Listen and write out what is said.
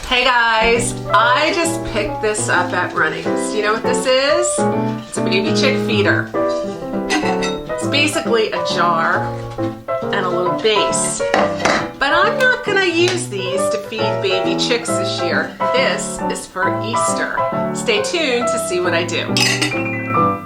Hey guys, I just picked this up at Runnings. Do you know what this is? It's a baby chick feeder. It's basically a jar and a little base. But I'm not going to use these to feed baby chicks this year. This is for Easter. Stay tuned to see what I do.